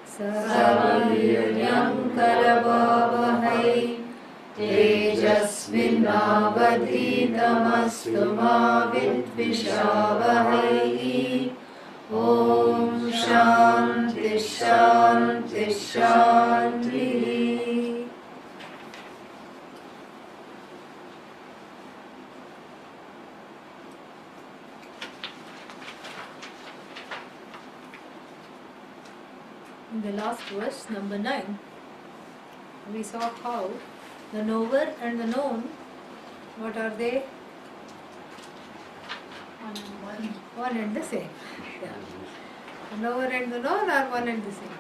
Savaviryam karavavahai Tejasvinavadhitamastu ma vidvishavahai. Om Shanti Shanti Shanti. In the last verse, number 9, we saw how the knower and the known, what are they? One and the same. Yeah. The knower and the known are one and the same.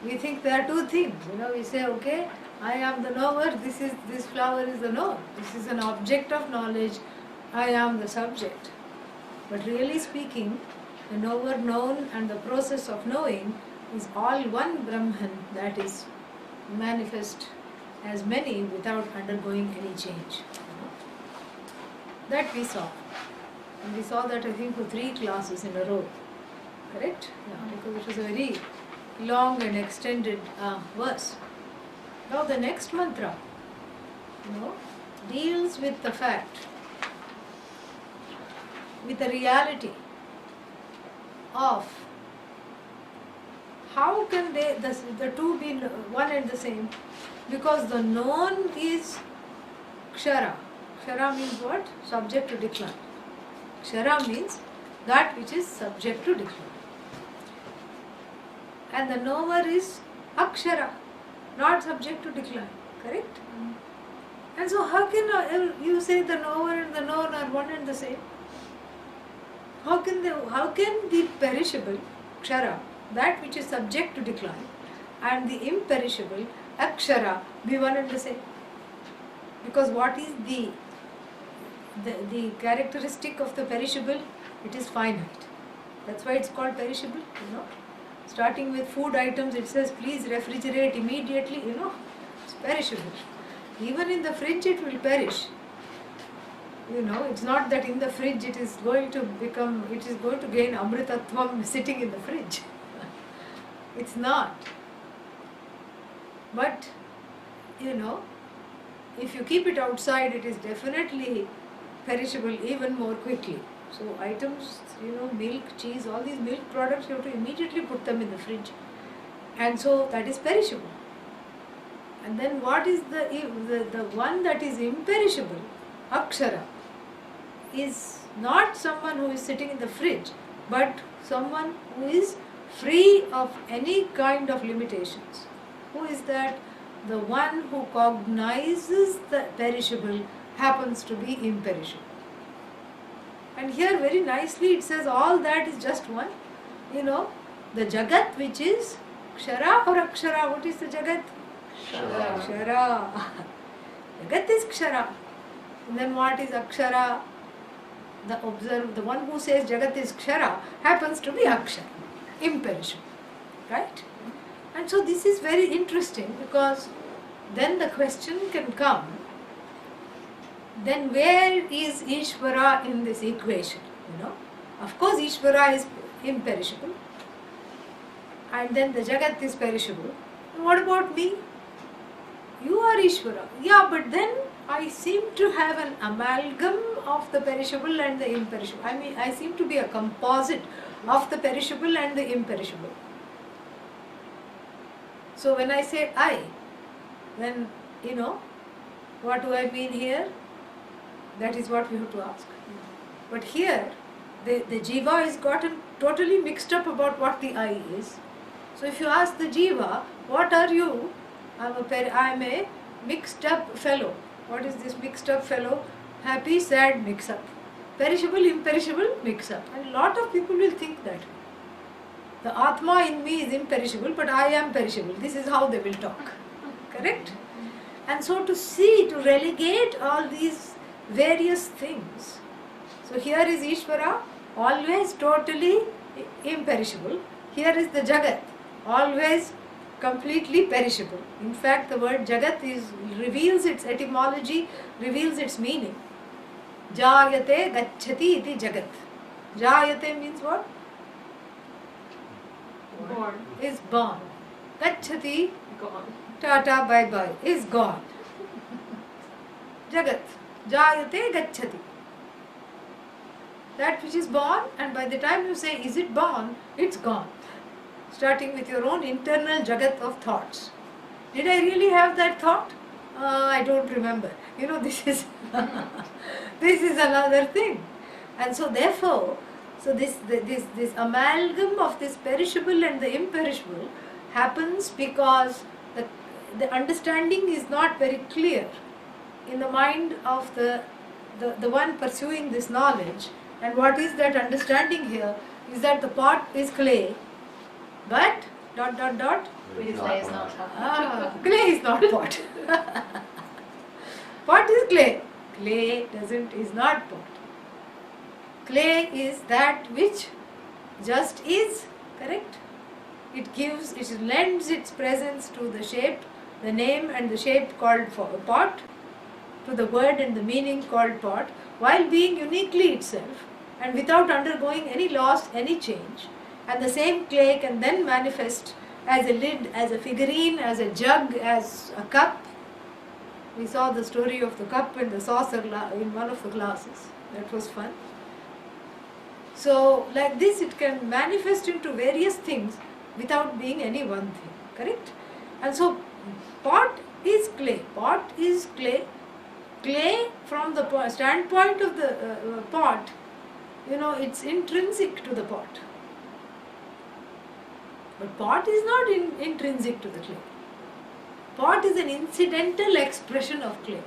We think there are two things. We say, okay, I am the knower, this flower is the known. This is an object of knowledge, I am the subject. But really speaking, the knower, known, and the process of knowing is all one Brahman that is manifest as many without undergoing any change. That we saw. And we saw that I think for 3 classes in a row. Correct? Yeah, because it was a very long and extended verse. Now the next mantra, deals with the fact, with the reality of how can the two be one and the same, because the known is kshara. Kshara means what? Subject to decline. Kshara means that which is subject to decline. And the knower is akshara, not subject to decline. Correct? And so how can you say the knower and the known are one and the same? How can the perishable, kshara, that which is subject to decline, and the imperishable, akshara, be one and the same? Because what is the characteristic of the perishable? It is finite. That's why it's called perishable, Starting with food items, it says, please refrigerate immediately, it's perishable. Even in the fridge, it will perish. It's not that in the fridge it is going to gain amritatvam sitting in the fridge. It's not. But, if you keep it outside, it is definitely perishable even more quickly. So items, milk, cheese, all these milk products, you have to immediately put them in the fridge. And so that is perishable. And then what is the one that is imperishable, akshara, is not someone who is sitting in the fridge, but someone who is free of any kind of limitations. Who is that? The one who cognizes the perishable happens to be imperishable. And here very nicely it says all that is just one. The jagat, which is kshara or akshara. What is the jagat? Kshara. Jagat is kshara. And then what is akshara? The one who says Jagat is Kshara happens to be Akshara, imperishable. Right? And so this is very interesting, because then the question can come, then where is Ishvara in this equation? Of course Ishvara is imperishable, and then the Jagat is perishable. And what about me? You are Ishvara. Yeah, but then I seem to have an amalgam of the perishable and the imperishable. I seem to be a composite of the perishable and the imperishable. So when I say I, then, what do I mean here? That is what we have to ask. But here, the jiva is gotten totally mixed up about what the I is. So if you ask the jiva, what are you? I am a mixed up fellow. What is this mixed up fellow? Happy, sad, mix up. Perishable, imperishable, mix up. And a lot of people will think that way. The Atma in me is imperishable, but I am perishable. This is how they will talk. Correct? And so to relegate all these various things. So here is Ishvara, always totally imperishable. Here is the Jagat, always completely perishable. In fact, the word Jagat reveals its etymology, reveals its meaning. Jayate gacchati iti Jagat. Jayate means what? Born. is born. Gacchati, Gone. tata, bye bye, is gone. Jagat, jayate gacchati. That which is born, and by the time you say, is it born, it's gone. Starting with your own internal jagat of thoughts. Did I really have that thought? I don't remember. This is this is another thing. And so therefore, this amalgam of this perishable and the imperishable happens because the understanding is not very clear in the mind of the one pursuing this knowledge. And what is that understanding here is that the pot is clay, but ... Please say it's not hot. Clay is not pot. Pot is clay. Clay is not pot. Clay is that which just is, correct? It lends its presence to the shape, the name and the shape called pot, to the word and the meaning called pot, while being uniquely itself and without undergoing any loss, any change. And the same clay can then manifest as a lid, as a figurine, as a jug, as a cup. We saw the story of the cup and the saucer in one of the classes. That was fun. So, like this, it can manifest into various things without being any one thing, correct? And so, pot is clay. Pot is clay. Clay, from the standpoint of the pot, it's intrinsic to the pot. But pot is not intrinsic to the clay. Pot is an incidental expression of clay.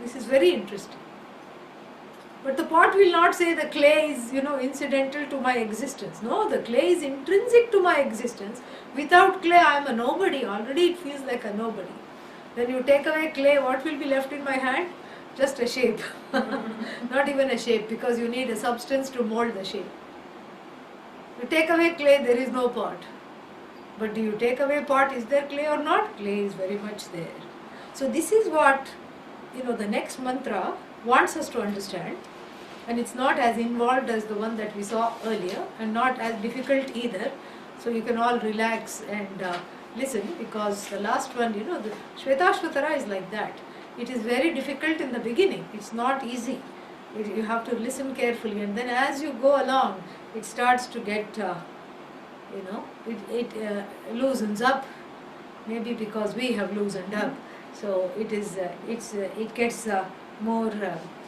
This is very interesting. But the pot will not say the clay is, incidental to my existence. No, the clay is intrinsic to my existence. Without clay, I am a nobody. Already it feels like a nobody. When you take away clay, what will be left in my hand? Just a shape. Not even a shape, because you need a substance to mold the shape. You take away clay, there is no pot. But do you take away pot, is there clay or not? Clay is very much there. So this is what, the next mantra wants us to understand. And it's not as involved as the one that we saw earlier, and not as difficult either. So you can all relax and listen, because the last one, the Shvetashvatara is like that. It is very difficult in the beginning. It's not easy. You have to listen carefully, and then as you go along, it starts to get, it loosens up. Maybe because we have loosened up, so it gets more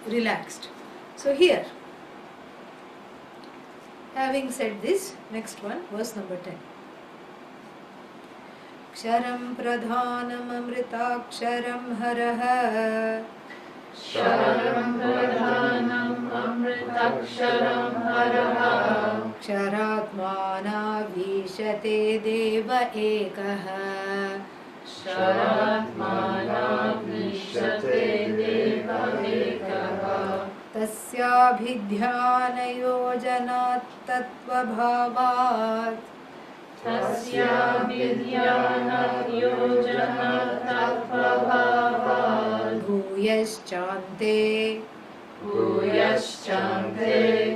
relaxed. So here, having said this, next one, verse number 10. Ksharam pradhanam amritaksharam haraha. Ksharam pradhanam amritaksharam haraha. Ksharatmana vishate deva ekaha. Ksharatmana vishate deva ekaha. Tasyabhidhyana yojanat tattva bhavat. Tasya vidyanat yojana tattva bhavat. Bhuyaschante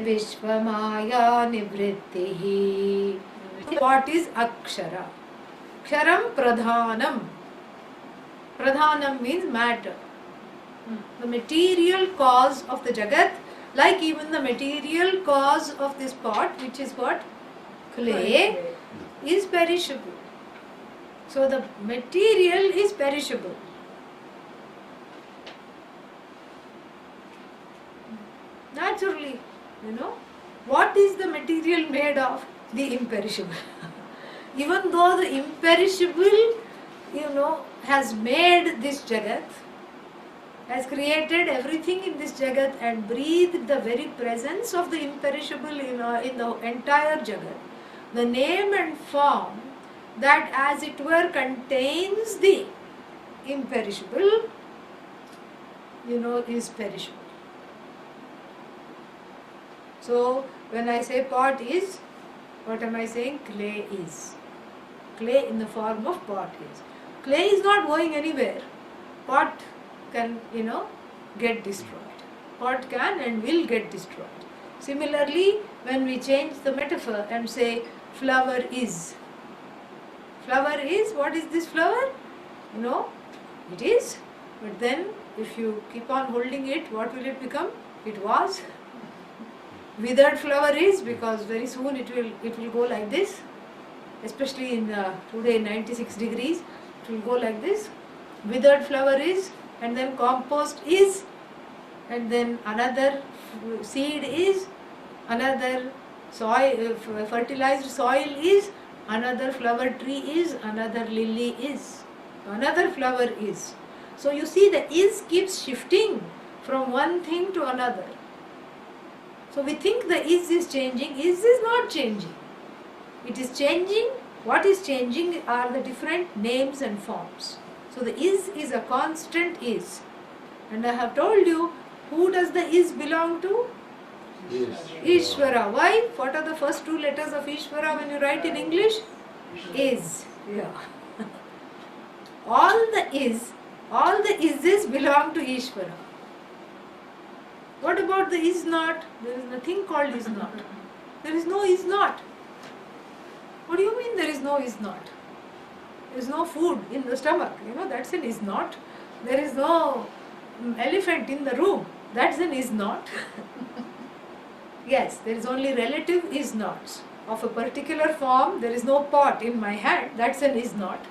Vishvamaya nivrittihi. What is akshara? Ksharam pradhanam. Pradhanam means matter. The material cause of the jagat, like even the material cause of this pot, which is what? Clay, is perishable. So the material is perishable. Naturally, what is the material made of? The imperishable. Even though the imperishable, has made this jagat, has created everything in this jagat and breathed the very presence of the imperishable in the entire jagat, the name and form that as it were contains the imperishable, is perishable. So when I say pot is, what am I saying? Clay is. Clay in the form of pot is. Clay is not going anywhere. Pot can, get destroyed. Pot can and will get destroyed. Similarly, when we change the metaphor and say flower is, Flower is, what is this flower? You know, it is. But then if you keep on holding it, what will it become? It was. Withered flower is, because very soon it will go like this. Especially in today 96 degrees, it will go like this. Withered flower is, and then compost is, and then another seed is, another soil, fertilized soil is, another flower tree is, another lily is, another flower is. So you see the is keeps shifting from one thing to another. So we think the is changing, is not changing. It is changing. What is changing are the different names and forms. So the is a constant is. And I have told you, who does the is belong to? Ishvara. Why? What are the first two letters of Ishvara when you write in English? Is. Yeah. All the is belong to Ishvara. What about the is not? There is nothing called is not. There is no is not. What do you mean there is no is not? There is no food in the stomach. You know, that's an is not. There is no elephant in the room. That's an is not. Yes, there is only relative is nots. Of a particular form, there is no pot in my hand. That's an is not.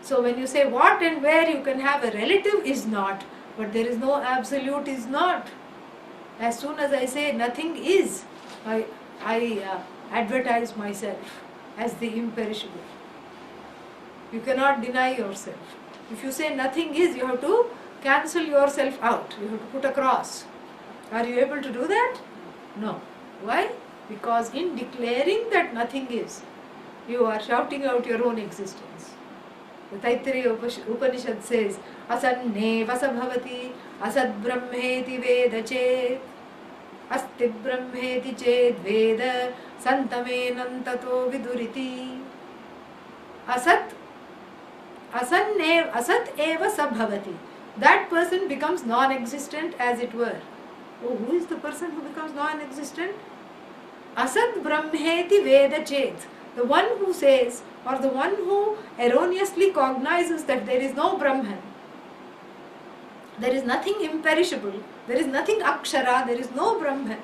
So when you say what and where, you can have a relative is not, but there is no absolute is not. As soon as I say nothing is, I advertise myself as the imperishable. You cannot deny yourself. If you say nothing is, you have to cancel yourself out. You have to put a cross. Are you able to do that? No. Why? Because in declaring that nothing is, you are shouting out your own existence. The Taittiriya Upanishad says, Asanne vasabhavati asad brahmeti veda chet asti brahmeti chet veda santamenantato viduriti. Asat eva sabhavati. That person becomes non-existent, as it were. Oh, who is the person who becomes non-existent? Asat brahmeti veda chet. The one who says, or the one who erroneously cognizes that there is no Brahman, there is nothing imperishable, there is nothing akshara, there is no Brahman,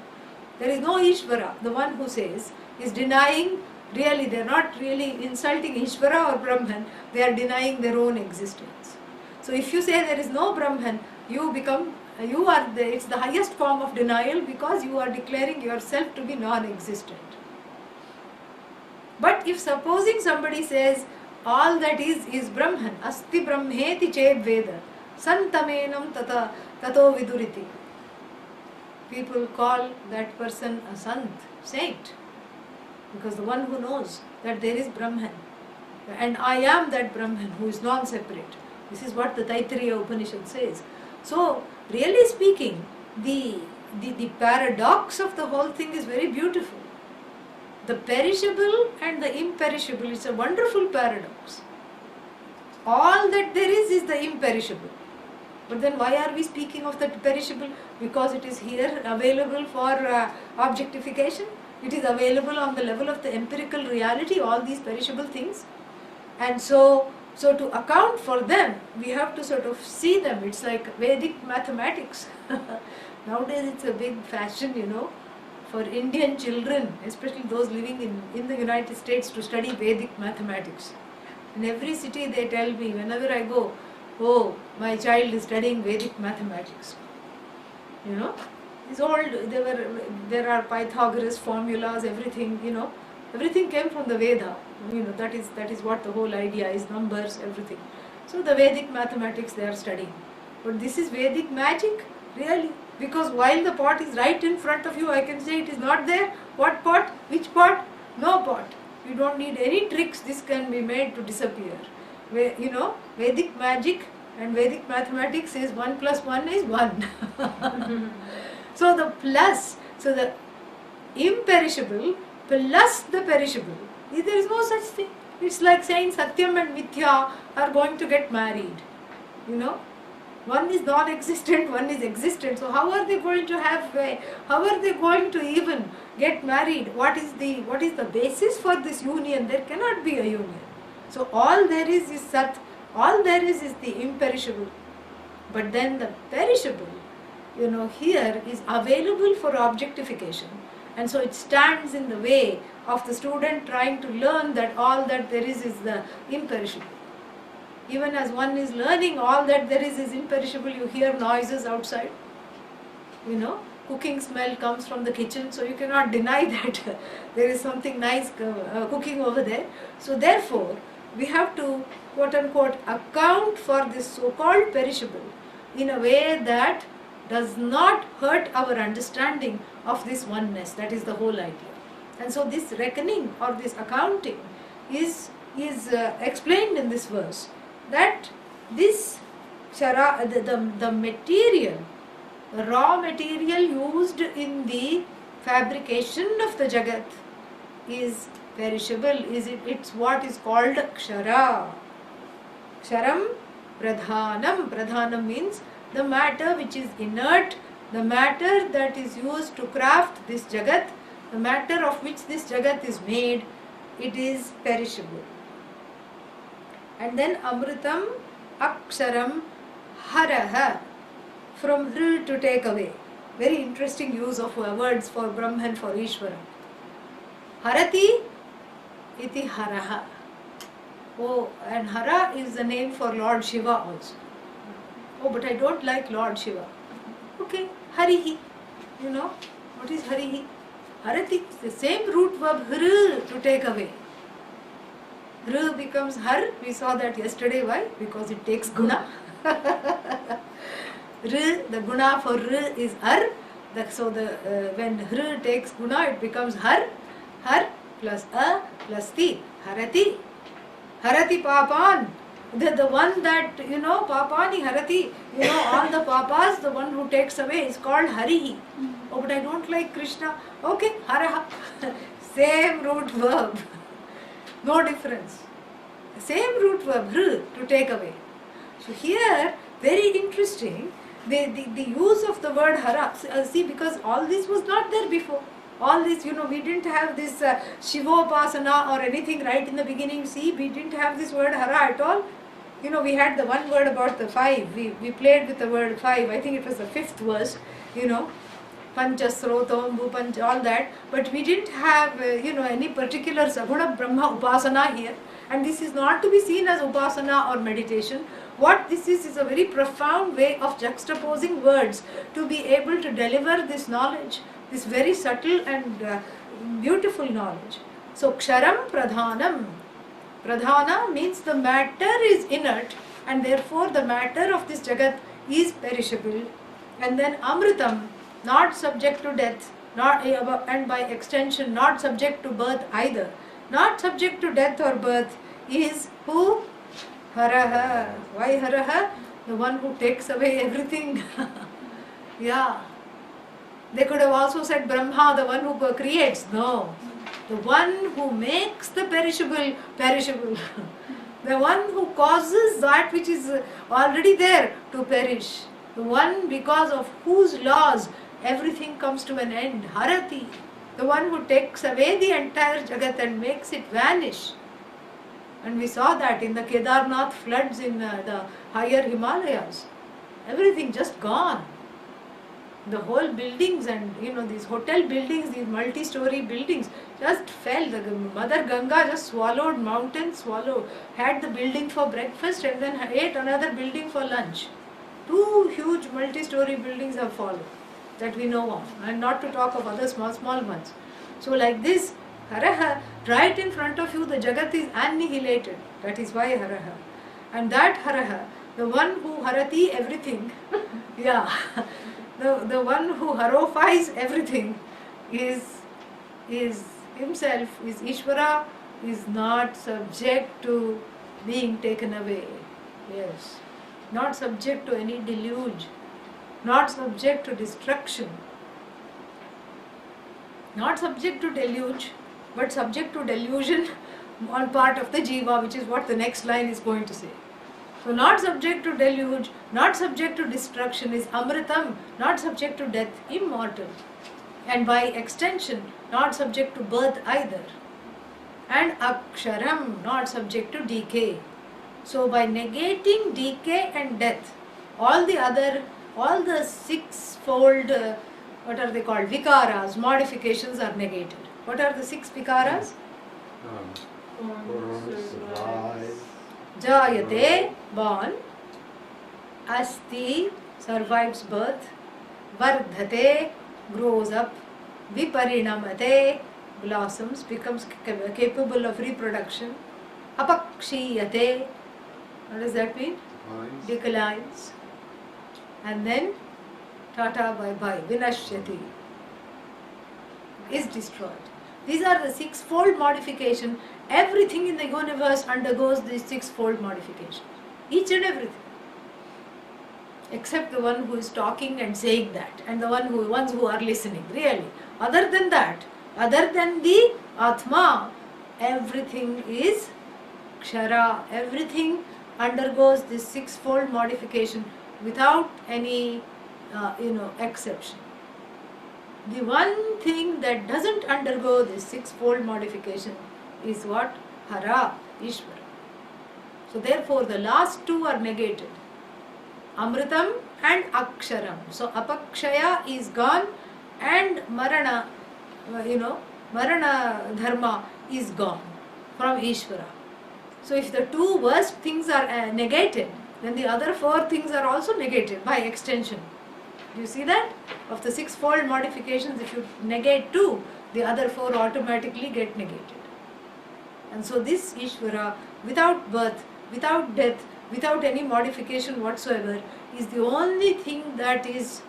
there is no Ishvara. The one who says is denying, really, they are not really insulting Ishvara or Brahman, they are denying their own existence. So if you say there is no Brahman, it's the highest form of denial, because you are declaring yourself to be non-existent. But if supposing somebody says all that is Brahman, asti brahmeti ched veda, santamenam tato viduriti. People call that person a sant, saint, because the one who knows that there is Brahman, and I am that Brahman who is non-separate. This is what the Taittiriya Upanishad says. So, really speaking, the paradox of the whole thing is very beautiful. The perishable and the imperishable, it's a wonderful paradox. All that there is the imperishable. But then why are we speaking of the perishable? Because it is here available for objectification. It is available on the level of the empirical reality, all these perishable things. And so to account for them, we have to sort of see them. It's like Vedic mathematics. Nowadays it's a big fashion, for Indian children, especially those living in the United States, to study Vedic mathematics. In every city they tell me, whenever I go, oh, my child is studying Vedic mathematics. It's old, there are Pythagoras formulas, everything, everything came from the Veda. That is what the whole idea is, numbers, everything. So the Vedic mathematics they are studying. But this is Vedic magic, really. Because while the pot is right in front of you, I can say it is not there. What pot? Which pot? No pot. You don't need any tricks. This can be made to disappear. Vedic magic and Vedic mathematics is 1 plus 1 is 1. So the imperishable plus the perishable, there is no such thing. It's like saying Satyam and Mithya are going to get married. One is non-existent, one is existent. So how are they going to have? How are they going to even get married? What is the basis for this union? There cannot be a union. So all there is Sat. All there is the imperishable. But then the perishable, here is available for objectification. And so it stands in the way of the student trying to learn that all that there is the imperishable. Even as one is learning all that there is imperishable, you hear noises outside. Cooking smell comes from the kitchen, so you cannot deny that there is something nice cooking over there. So therefore, we have to, quote unquote, account for this so-called perishable in a way that does not hurt our understanding of this oneness. That is the whole idea. And so this reckoning or this accounting is explained in this verse, that this the material, the raw material used in the fabrication of the Jagat is perishable. It's what is called Kshara. Ksharam Pradhanam. Pradhanam means the matter which is inert, the matter that is used to craft this Jagat, the matter of which this Jagat is made, it is perishable. And then Amritam, Aksharam, Haraha, from Hr to take away. Very interesting use of words for Brahman, for Ishvara. Harati iti Haraha. Oh, and Hara is the name for Lord Shiva also. Oh, but I don't like Lord Shiva. Okay, Harihi. What is Harihi? Harati, the same root verb Hr, to take away. Hr becomes Har. We saw that yesterday. Why? Because it takes guna. The guna for R is Ar. So when Hr takes guna, it becomes Har. Har plus A plus Ti. Harati. Harati Papan. The one that, Papani Harati, all the papas, the one who takes away is called Harihi. Oh, but I don't like Krishna. Okay, Haraha. Same root verb. No difference. Same root verb, Hr, to take away. So here, very interesting, the use of the word Hara. See, because all this was not there before. All this, we didn't have this Shivopasana or anything right in the beginning. See, we didn't have this word Hara at all. We had the one word about the 5. We played with the word 5. I think it was the 5th verse, Panchasrotam, Bhupanch, all that. But we didn't have, any particular Saguna Brahma Upasana here. And this is not to be seen as Upasana or meditation. What this is a very profound way of juxtaposing words to be able to deliver this knowledge, this very subtle and beautiful knowledge. So, Ksharam Pradhanam. Pradhana means the matter is inert, and therefore the matter of this Jagat is perishable. And then Amritam, not subject to death, and by extension not subject to birth either. Not subject to death or birth is who? Haraha. Why Haraha? The one who takes away everything. Yeah. They could have also said Brahma, the one who creates. No. The one who makes the perishable, perishable. The one who causes that which is already there to perish. The one because of whose laws everything comes to an end. Harati. The one who takes away the entire Jagat and makes it vanish. And we saw that in the Kedarnath floods in the higher Himalayas. Everything just gone. The whole buildings and these hotel buildings, these multi-story buildings just fell. The Mother Ganga just swallowed mountains, had the building for breakfast and then ate another building for lunch. 2 huge multi-story buildings have fallen that we know of, and not to talk of other small ones. So like this, Haraha, right in front of you, the Jagat is annihilated. That is why Haraha. And that Haraha, the one who Harati everything, yeah, the one who harifies everything is himself, is Ishvara, is not subject to being taken away. Yes. Not subject to any deluge. Not subject to destruction. Not subject to deluge, but subject to delusion on part of the jiva, which is what the next line is going to say. So not subject to deluge, not subject to destruction is Amritam, not subject to death, immortal. And by extension, not subject to birth either. And Aksharam, not subject to decay. So by negating decay and death, all the sixfold, what are they called? Vikaras, modifications are negated. What are the six vikaras? Jayate, born. Asti, survives birth. Vardhate, grows up. Viparinamate, blossoms, becomes capable of reproduction. Apakshiyate, what does that mean? Declines. And then tata bye bye, vinashyati, is destroyed. These are the sixfold modification. Everything in the universe undergoes this sixfold modification. Each and everything. Except the one who is talking and saying that, and the ones who are listening, really. Other than that, other than the Atma, everything is Kshara. Everything undergoes this sixfold modification without any exception. The one thing that doesn't undergo this sixfold modification is what? Hara, Ishvara. So therefore the last two are negated. Amritam and Aksharam. So Apakshaya is gone and Marana, Marana Dharma is gone from Ishvara. So if the two worst things are negated, then the other four things are also negated by extension. Do you see that? Of the sixfold modifications, if you negate two, the other four automatically get negated. And so this Ishvara, without birth, without death, without any modification whatsoever, is the only thing that is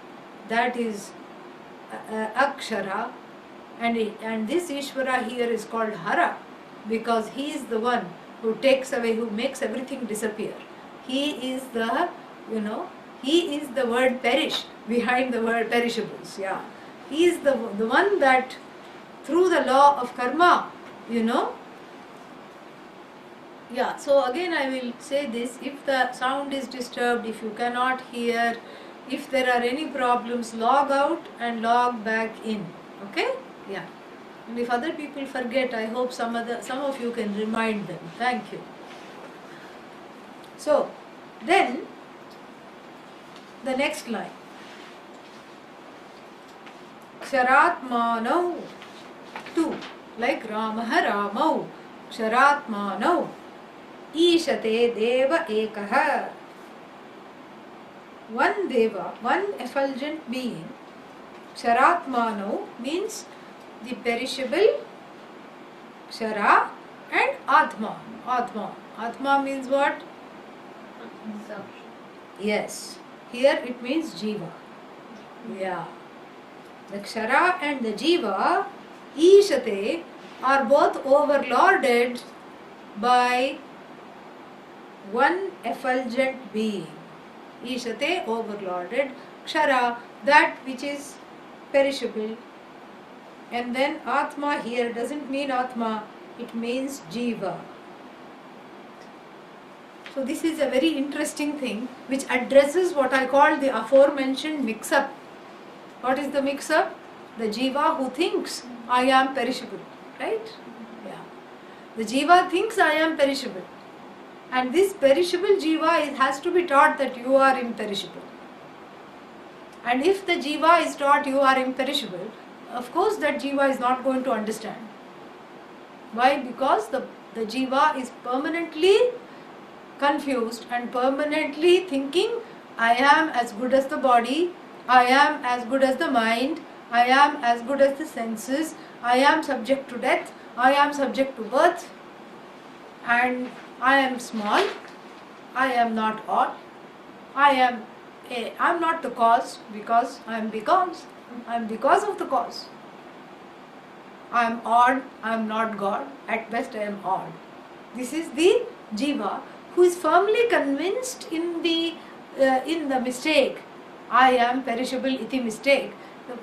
Akshara, and this Ishvara here is called Hara, because he is the one who takes away, who makes everything disappear. He is the, he is the word perish behind the word perishables. Yeah, he is the one that through the law of karma, Yeah, so again I will say this, if the sound is disturbed, if you cannot hear, if there are any problems, log out and log back in. Okay? Yeah. And if other people forget, I hope some of you can remind them. Thank you. So, then the next line. Ksharatmanau, two, like Ramaha Ramau, Ksharatmanau, Ishate Deva Ekaha. One Deva, one effulgent being. Ksharatmanau means the perishable, Kshara, and Atma. Atma means what? Yes. Here it means Jiva. Yeah. The Kshara and the Jiva, Ishate, are both overlorded by one effulgent being. Ishate, overlorded. Kshara, that which is perishable. And then Atma here doesn't mean Atma, it means Jiva. So this is a very interesting thing which addresses what I call the aforementioned mix-up. What is the mix-up? The Jiva who thinks I am perishable, right? Yeah. The Jiva thinks I am perishable. And this perishable Jiva has to be taught that you are imperishable. And if the Jiva is taught you are imperishable, of course that Jiva is not going to understand. Why? Because the Jiva is permanently confused and permanently thinking I am as good as the body, I am as good as the mind, I am as good as the senses, I am subject to death, I am subject to birth, and I am small, I am not odd, I am not the cause because I am because of the cause. I am odd, I am not God, at best I am odd. This is the Jiva who is firmly convinced in the mistake. I am perishable iti mistake.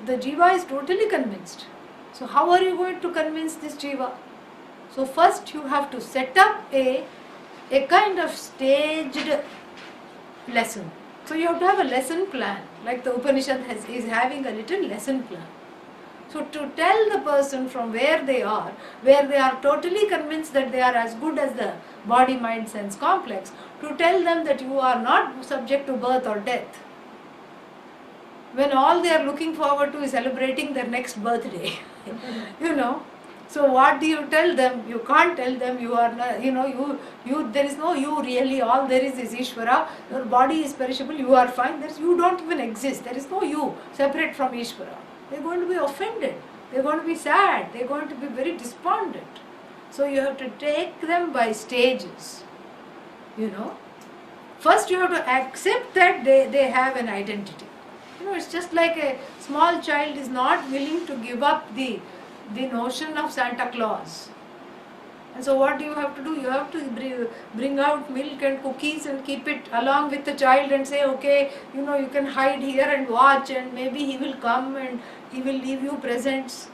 The Jiva is totally convinced. So how are you going to convince this Jiva? So first you have to set up a a kind of staged lesson. So you have to have a lesson plan, like the Upanishad is having a little lesson plan. So to tell the person from where they are totally convinced that they are as good as the body, mind, sense complex, to tell them that you are not subject to birth or death, when all they are looking forward to is celebrating their next birthday. So what do you tell them? You can't tell them you are not, there is no you really, all there is Ishvara, your body is perishable, you are fine, you don't even exist, there is no you separate from Ishvara. They are going to be offended, they are going to be sad, they are going to be very despondent. So you have to take them by stages, First you have to accept that they have an identity. It's just like a small child is not willing to give up the notion of Santa Claus. And so what do you have to do? You have to bring out milk and cookies and keep it along with the child and say, okay, you can hide here and watch, and maybe he will come and he will leave you presents.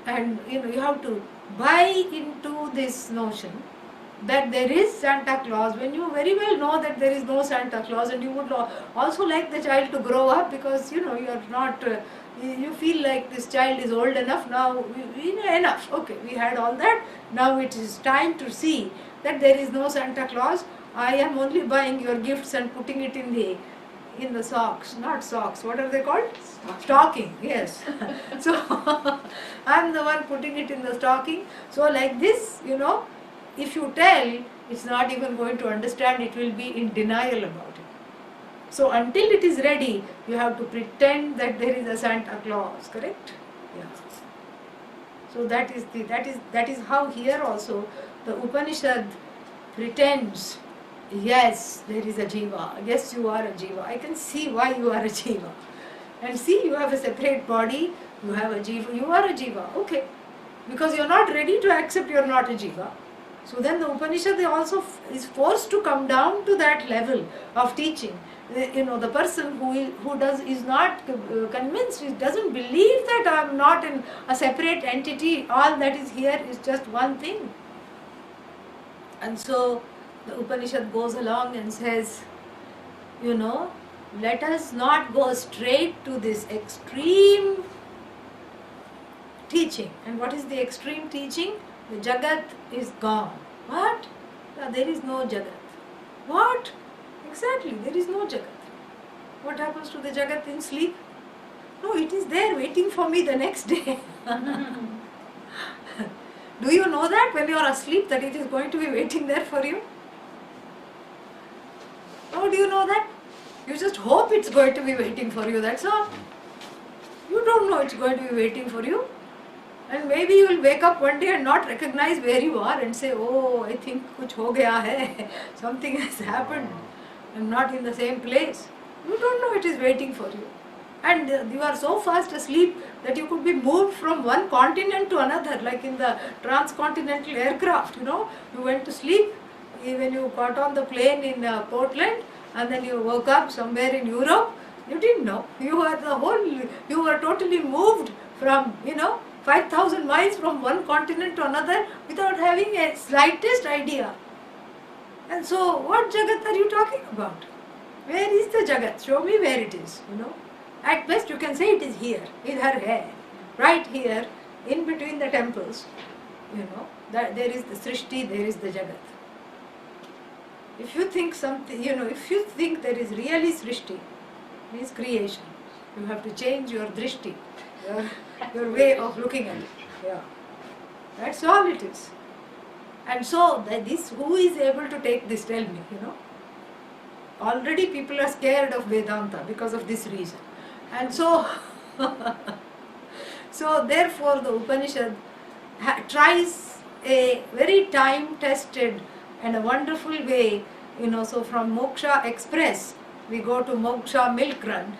And you have to buy into this notion that there is Santa Claus, when you very well know that there is no Santa Claus, and you would also like the child to grow up, because you are not, you feel like this child is old enough now, enough, okay, we had all that, now it is time to see that there is no Santa Claus. I am only buying your gifts and putting it in the socks, not socks, what are they called? Stocking, yes. So I am the one putting it in the stocking. So like this, if you tell, it's not even going to understand, it will be in denial about it. So until it is ready, you have to pretend that there is a Santa Claus, correct? Yeah. So that is how here also the Upanishad pretends, yes, there is a jiva, yes, you are a jiva, I can see why you are a jiva. And see, you have a separate body, you have a jiva, you are a jiva, okay. Because you are not ready to accept you are not a jiva. So then the Upanishad also is forced to come down to that level of teaching. The person who is not convinced, doesn't believe that I am not a separate entity, all that is here is just one thing. And so the Upanishad goes along and says, let us not go straight to this extreme teaching. And what is the extreme teaching? The Jagat is gone. What? There is no Jagat. What? Exactly, there is no Jagat. What happens to the Jagat in sleep? No, it is there waiting for me the next day. Do you know that when you are asleep that it is going to be waiting there for you? Oh, do you know that? You just hope it's going to be waiting for you, that's all. You don't know it's going to be waiting for you. And maybe you will wake up one day and not recognize where you are and say, oh, I think kuch ho gaya hai, something has happened, I'm not in the same place. You don't know it is waiting for you. And you are so fast asleep that you could be moved from one continent to another, like in the transcontinental aircraft, you went to sleep when you got on the plane in Portland, and then you woke up somewhere in Europe. You didn't know. You were totally moved from, 5,000 miles from one continent to another without having a slightest idea. And so, what Jagat are you talking about? Where is the Jagat? Show me where it is, At best you can say it is here, idhar hai, right here, in between the temples, that there is the Srishti, there is the Jagat. If you think something, if you think there is really Srishti, means creation, you have to change your drishti, your way of looking at it. Yeah. That's all it is. And so, who is able to take this, tell me, Already people are scared of Vedanta because of this reason. And so, so therefore the Upanishad tries a very time-tested and a wonderful way, so from Moksha Express, we go to Moksha Milk Run,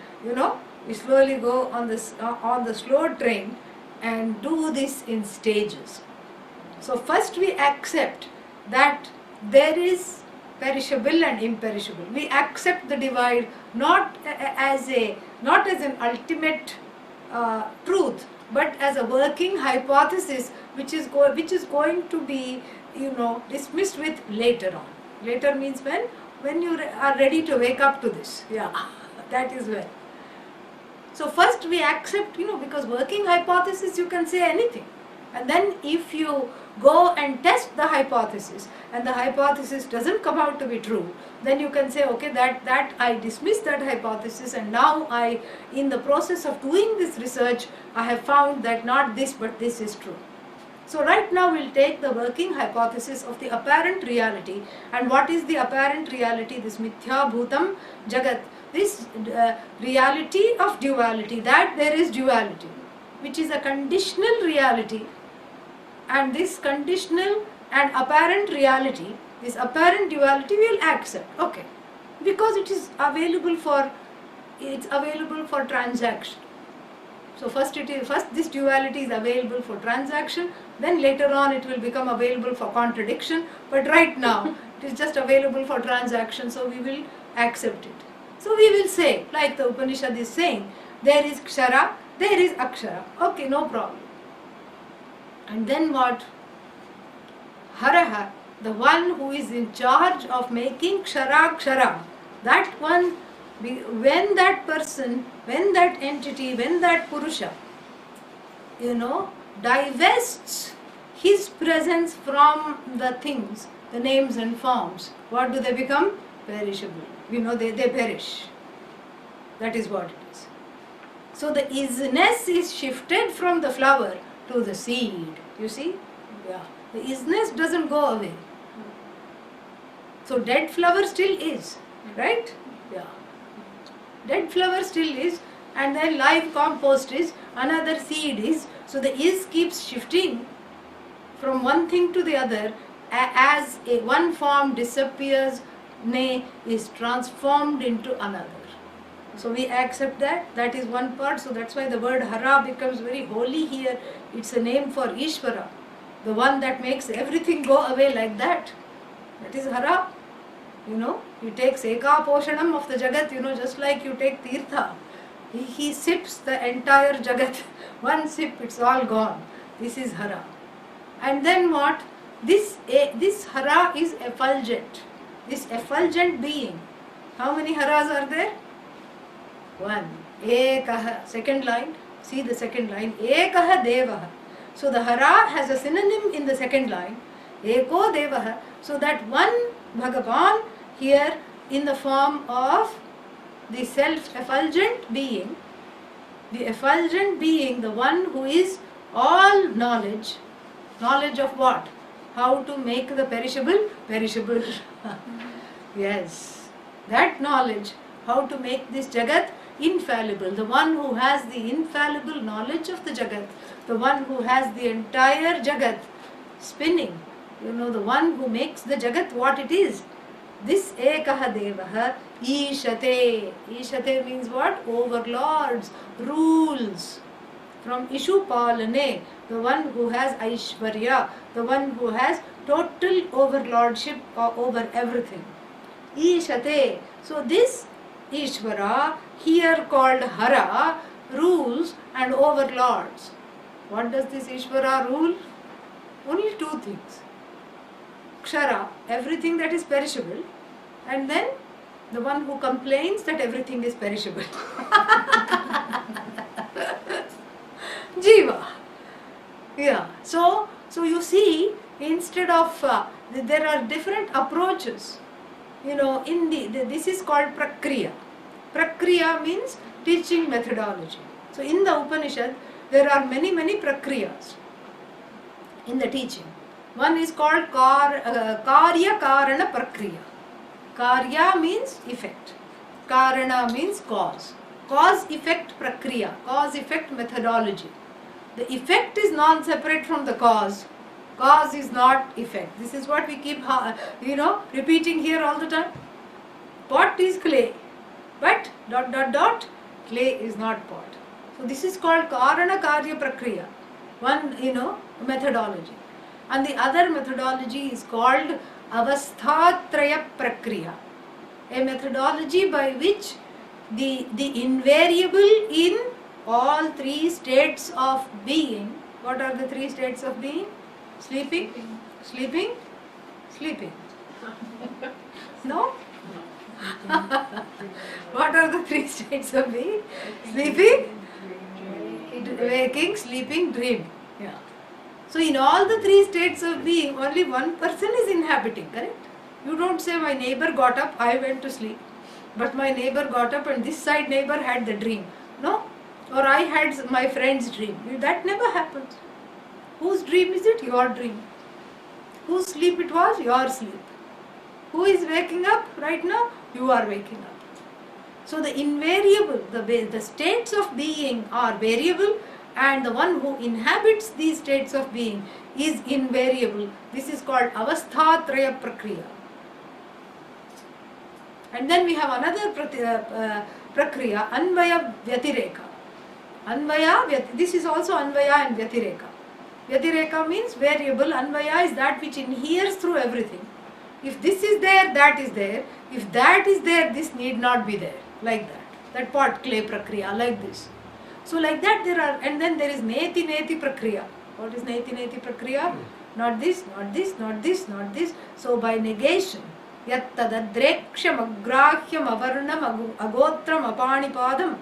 we slowly go on the slow train and do this in stages. So first we accept that there is perishable and imperishable. We accept the divide not as an ultimate truth, but as a working hypothesis which is going to be dismissed with later on. Later means when you are ready to wake up to this. Yeah, that is when. So first we accept, because working hypothesis you can say anything. And then if you go and test the hypothesis and the hypothesis doesn't come out to be true, then you can say, okay, that I dismiss that hypothesis, and now in the process of doing this research, I have found that not this but this is true. So right now we'll take the working hypothesis of the apparent reality. And what is the apparent reality? This mithya bhutam jagat. This reality of duality, that there is duality, which is a conditional reality. And this conditional and apparent reality, this apparent duality we will accept. Okay. Because it is available for transaction. So first this duality is available for transaction, then later on it will become available for contradiction, but right now it is just available for transaction, so we will accept it. So we will say, like the Upanishad is saying, there is kshara, there is akshara. Okay, no problem. And then what? Haraha, the one who is in charge of making kshara kshara, that one, when that person, when that entity, when that Purusha, divests his presence from the things, the names and forms, what do they become? Perishable. They perish. That is what it is. So the isness is shifted from the flower to the seed. You see? Yeah. The isness doesn't go away. So dead flower still is. Right? Yeah. Dead flower still is, and then live compost is, another seed is. So the is keeps shifting from one thing to the other as one form disappears, is transformed into another. So we accept that. That is one part. So that's why the word Hara becomes very holy here. It's a name for Ishvara, the one that makes everything go away like that. That is Hara. He takes Eka Poshanam of the Jagat, just like you take Tirtha. He sips the entire Jagat. One sip, it's all gone. This is Hara. And then what? This Hara is effulgent. This effulgent being. How many Haras are there? One. Ekaha. Second line. See the second line. Ekaha Devaha. So the Hara has a synonym in the second line. Eko Devaha. So that one Bhagavan here in the form of the self-effulgent being, the one who is all knowledge. Knowledge of what? How to make the perishable perishable. Yes. That knowledge, how to make this Jagat infallible. The one who has the infallible knowledge of the Jagat. The one who has the entire Jagat spinning. The one who makes the Jagat what it is. This Ekaha Devaha Ishate. Ishate means what? Overlords, rules. From Ishu Palane, the one who has Aishwarya, the one who has total overlordship over everything. Ishate. So this Ishvara, here called Hara, rules and overlords. What does this Ishvara rule? Only two things. Kshara, everything that is perishable, and then the one who complains that everything is perishable. Jiva. Yeah. So you see, instead of there are different approaches. This is called prakriya. Prakriya means teaching methodology. So in the Upanishad, there are many prakriyas in the teaching. One is called Karya Karana Prakriya. Karya means effect. Karana means cause. Cause-effect Prakriya. Cause-effect methodology. The effect is non-separate from the cause. Cause is not effect. This is what we keep repeating here all the time. Pot is clay. But ... clay is not pot. So this is called Karana Karya Prakriya. One, methodology. And the other methodology is called Avasthatraya Prakriya. A methodology by which the invariable in all three states of being. What are the three states of being? Sleeping, sleeping, sleeping. No? What are the three states of being? Sleeping, waking, sleeping, dream. Yeah. So in all the three states of being, only one person is inhabiting, correct? You don't say my neighbor got up, I went to sleep. But my neighbor got up and this side neighbor had the dream. No? Or I had my friend's dream. That never happens. Whose dream is it? Your dream. Whose sleep it was? Your sleep. Who is waking up right now? You are waking up. So the invariable, the states of being are variable, and the one who inhabits these states of being is invariable. This is called avasthatraya prakriya. And then we have another prakriya, anvaya vyatireka. This is also anvaya and vyatireka. Vyatireka means variable, anvaya is that which inheres through everything. If this is there, that is there. If that is there, this need not be there. Like that. That pot clay prakriya, like this. So like that there are, and then there is neti neti prakriya. What is neti neti prakriya? Not this, not this, not this, not this. So by negation, yat tadadreksham agrahyam avarnam agotram apanipadam,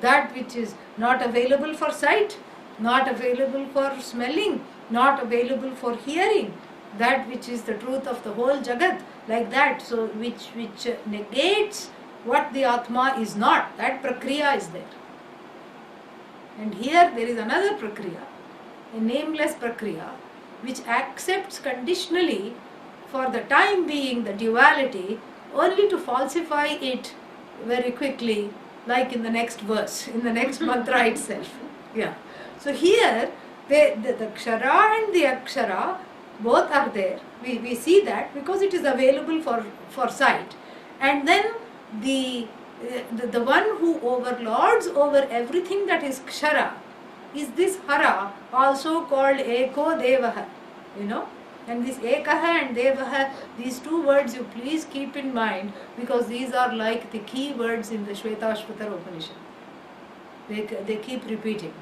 that which is not available for sight, not available for smelling, not available for hearing, that which is the truth of the whole jagat, like that. So which negates what the Atma is not, that prakriya is there. And here there is another prakriya, a nameless prakriya, which accepts conditionally for the time being the duality, only to falsify it very quickly, like in the next verse, in the next mantra itself. Yeah. So here the kshara and the akshara both are there. We see that because it is available for sight. And then the one who overlords over everything that is kshara is this hara, also called eko devaha. You know, and this ekaha and devaha, these two words you please keep in mind, because these are like the key words in the Shvetashvatara Upanishad. They keep repeating,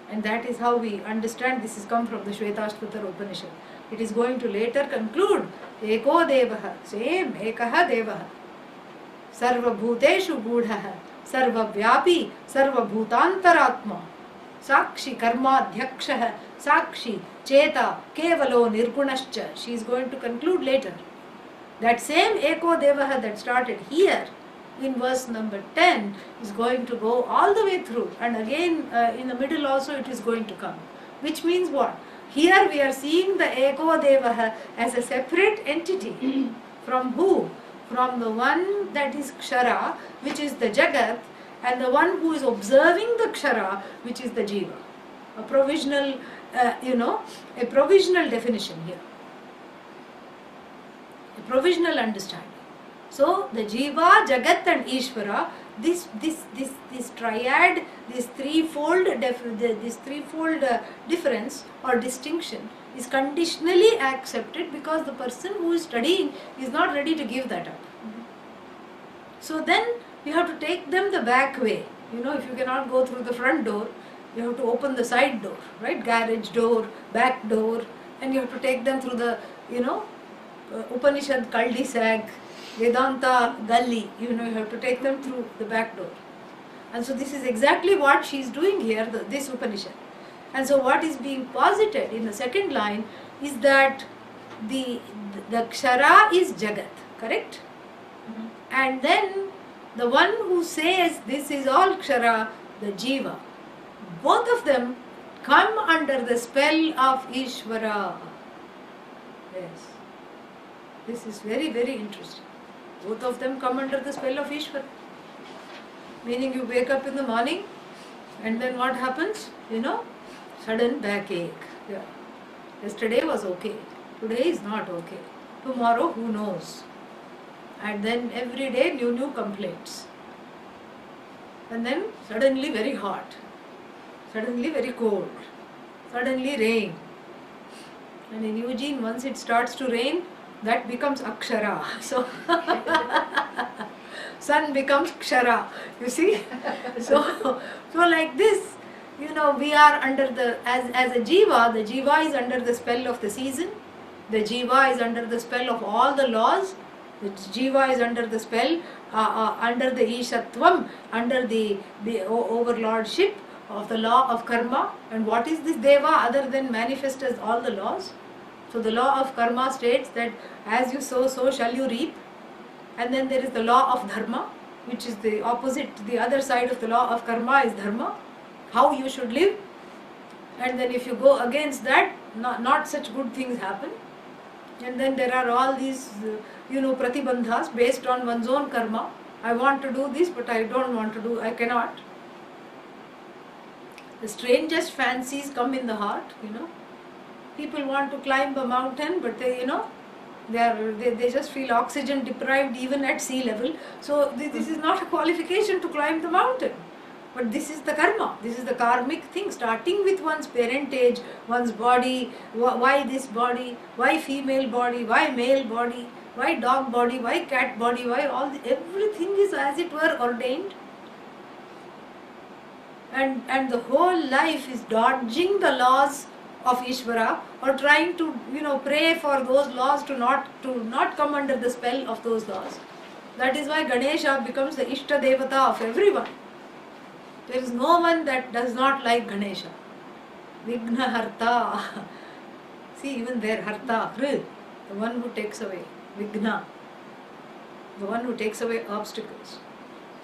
and that is how we understand this has come from the Shvetashvatara Upanishad. It is going to later conclude eko devaha, same ekaha devaha, sarva bhuteshu gudhaha, sarva vyapi, sarva bhutantaratma, sakshi karma adhyakshaha, sakshi cheta kevalo nirgunascha. She is going to conclude later. That same eko devaha that started here in verse number 10 is going to go all the way through, and again in the middle also it is going to come. Which means what? Here we are seeing the eko devaha as a separate entity. From who? From the one that is kshara, which is the jagat, and the one who is observing the kshara, which is the jiva. A provisional, a provisional definition here. A provisional understanding. So the jiva, jagat and Ishvara, this triad, this threefold difference or distinction is conditionally accepted because the person who is studying is not ready to give that up. So then you have to take them the back way. You know, if you cannot go through the front door, you have to open the side door, right? Garage door, back door, and you have to take them through the, Upanishad cul-de-sac, Vedanta gully, you have to take them through the back door. And so this is exactly what she is doing here, this Upanishad. And so what is being posited in the second line is that the kshara is jagat, correct? Mm-hmm. And then the one who says this is all kshara, the jiva, both of them come under the spell of Ishvara. Yes. This is very, very interesting. Both of them come under the spell of Ishvara. Meaning you wake up in the morning and then what happens? Sudden backache. Yeah. Yesterday was okay. Today is not okay. Tomorrow, who knows? And then every day new complaints. And then suddenly very hot. Suddenly very cold. Suddenly rain. And in Eugene, once it starts to rain, that becomes akshara. So sun becomes kshara. You see? So like this, we are under the, as a jiva, the jiva is under the spell of the season, The jiva is under the spell of all the laws. The jiva is under the spell, under the ishatvam, under the overlordship of the law of karma. And what is this deva other than manifest as all the laws? So the law of karma states that as you sow, so shall you reap. And then there is the law of dharma, which is the opposite, the other side of the law of karma is dharma, how you should live. And then if you go against that, not such good things happen. And then there are all these, pratibandhas based on one's own karma. I want to do this, but I don't want to do, I cannot. The strangest fancies come in the heart, People want to climb a mountain, but they just feel oxygen deprived even at sea level. So this is not a qualification to climb the mountain. But this is the karma, this is the karmic thing, starting with one's parentage, one's body, why this body, why female body, why male body, why dog body, why cat body, why everything is as it were ordained. And the whole life is dodging the laws of Ishvara, or trying to pray for those laws to not come under the spell of those laws. That is why Ganesha becomes the Ishta Devata of everyone. There is no one that does not like Ganesha. Vigna Harta. See, even there, Harta, the one who takes away. Vigna, the one who takes away obstacles.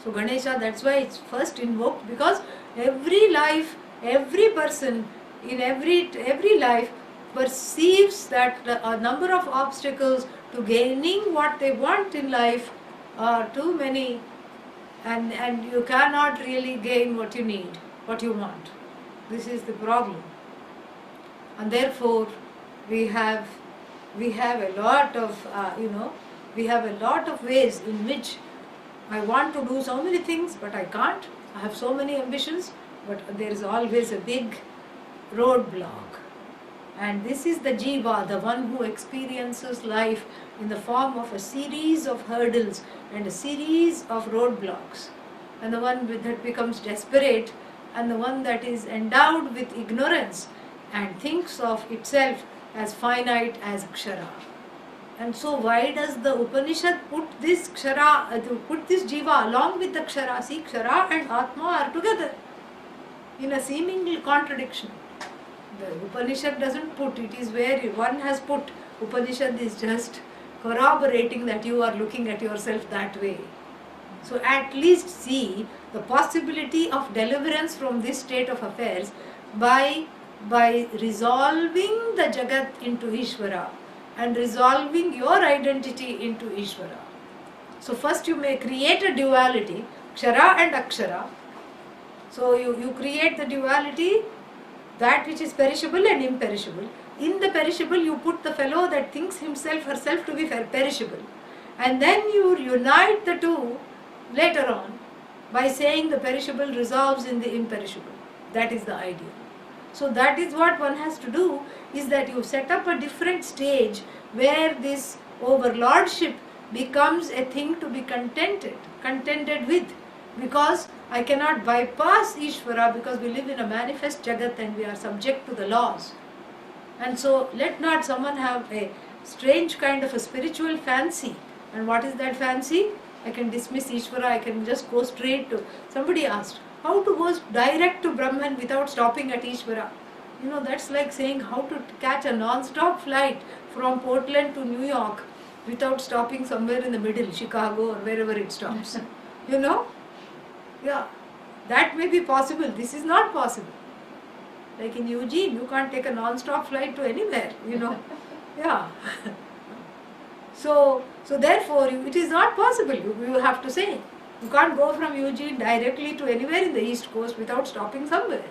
So Ganesha, that's why it's first invoked, because every life, every person in every life perceives that a number of obstacles to gaining what they want in life are too many, and you cannot really gain what you need, what you want. This is the problem. And therefore we have a lot of we have a lot of ways in which I want to do so many things, but I can't. I have so many ambitions, but there is always a big roadblock. And this is the jiva, the one who experiences life in the form of a series of hurdles and a series of roadblocks. And the one that becomes desperate, and the one that is endowed with ignorance and thinks of itself as finite as kshara. And so why does the Upanishad put this kshara, put this jiva along with the kshara? See, kshara and atma are together in a seeming contradiction. The Upanishad doesn't put, it is where one has put. Upanishad is just corroborating that you are looking at yourself that way. So at least see the possibility of deliverance from this state of affairs by resolving the Jagat into Ishvara and resolving your identity into Ishvara. So first you may create a duality, Kshara and Akshara. So you create the duality, that which is perishable and imperishable. In the perishable you put the fellow that thinks himself, herself to be perishable. And then you unite the two later on by saying the perishable resolves in the imperishable. That is the idea. So that is what one has to do, is that you set up a different stage where this overlordship becomes a thing to be contented with. Because I cannot bypass Ishvara, because we live in a manifest Jagat and we are subject to the laws. And so let not someone have a strange kind of a spiritual fancy. And what is that fancy? I can dismiss Ishvara, I can just go straight to... Somebody asked, how to go direct to Brahman without stopping at Ishvara? That's like saying how to catch a non-stop flight from Portland to New York without stopping somewhere in the middle, Chicago or wherever it stops. Yeah, that may be possible. This is not possible. Like in Eugene, you can't take a non-stop flight to anywhere, Yeah. So therefore, it is not possible, you have to say. You can't go from Eugene directly to anywhere in the East Coast without stopping somewhere.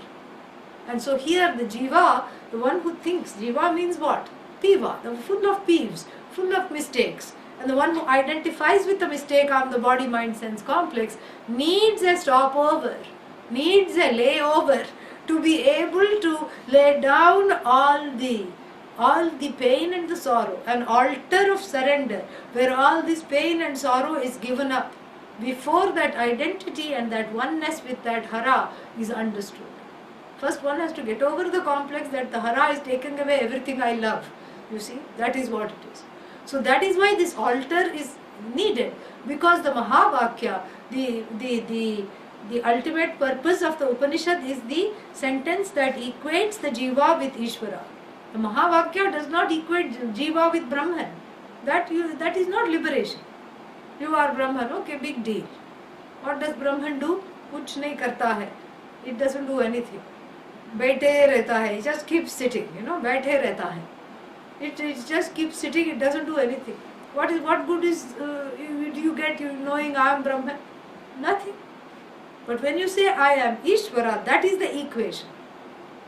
And so here the jiva, the one who thinks, jiva means what? Piva, full of peeves, full of mistakes. And the one who identifies with the mistake of the body, mind, sense complex needs a stopover, needs a layover to be able to lay down all the pain and the sorrow, an altar of surrender where all this pain and sorrow is given up before that identity and that oneness with that hara is understood. First one has to get over the complex that the hara is taking away everything I love. You see, that is what it is. So that is why this altar is needed, because the Mahavakya, the ultimate purpose of the Upanishad is the sentence that equates the Jiva with Ishvara. The Mahavakya does not equate Jiva with Brahman. That is not liberation. You are Brahman, okay, big deal. What does Brahman do? Kuch nahi karta hai. It doesn't do anything. Baithe rehta hai. It just keeps sitting, baithe rehta hai. It just keeps sitting, it doesn't do anything. What good is you get knowing I am Brahman? Nothing. But when you say I am Ishvara, that is the equation.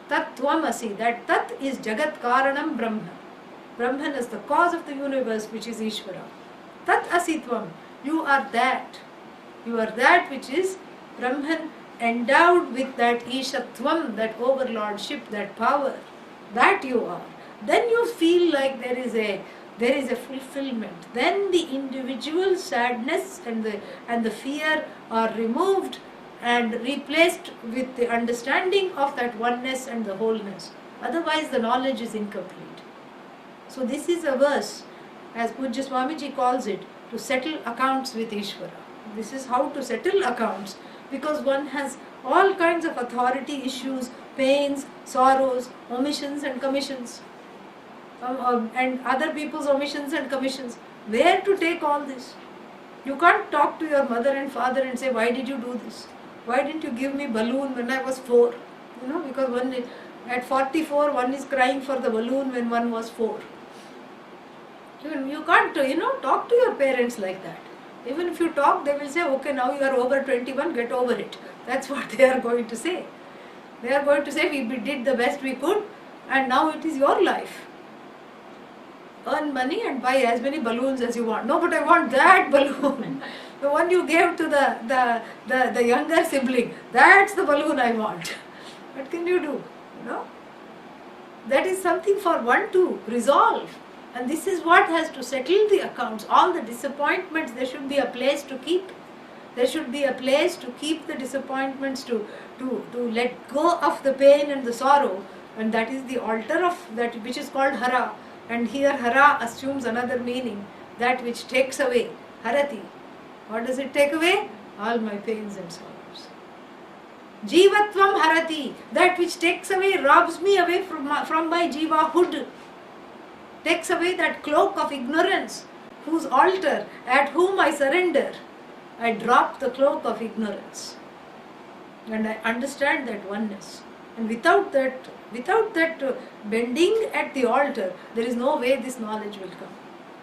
Tat Tvamasi, that Tat is Jagat Karanam Brahman. Brahman is the cause of the universe, which is Ishvara. Tat Asitvam, you are that. You are that which is Brahman, endowed with that Ishatvam, that overlordship, that power. That you are. Then you feel like there is a fulfillment. Then the individual sadness and the fear are removed and replaced with the understanding of that oneness and the wholeness. Otherwise the knowledge is incomplete. So this is a verse, as Pujya Swamiji calls it, to settle accounts with Ishvara. This is how to settle accounts, because one has all kinds of authority issues, pains, sorrows, omissions and commissions. And other people's omissions and commissions. Where to take all this? You can't talk to your mother and father and say, why did you do this? Why didn't you give me balloon when I was 4? Because at 44 one is crying for the balloon when one was 4. You can't, talk to your parents like that. Even if you talk, they will say, okay, now you are over 21, get over it. That's what they are going to say. They are going to say, we did the best we could and now it is your life. Earn money and buy as many balloons as you want. No, but I want that balloon. The one you gave to the younger sibling. That's the balloon I want. What can you do? That is something for one to resolve. And this is what has to settle the accounts. All the disappointments, there should be a place to keep. There should be a place to keep the disappointments, to let go of the pain and the sorrow. And that is the altar of that which is called Hara. And here Hara assumes another meaning, that which takes away, Harati. What does it take away? All my pains and sorrows. Jivatvam Harati, that which takes away, robs me away from my Jivahood. Takes away that cloak of ignorance, whose altar, at whom I surrender. I drop the cloak of ignorance. And I understand that oneness. And without that bending at the altar, there is no way this knowledge will come.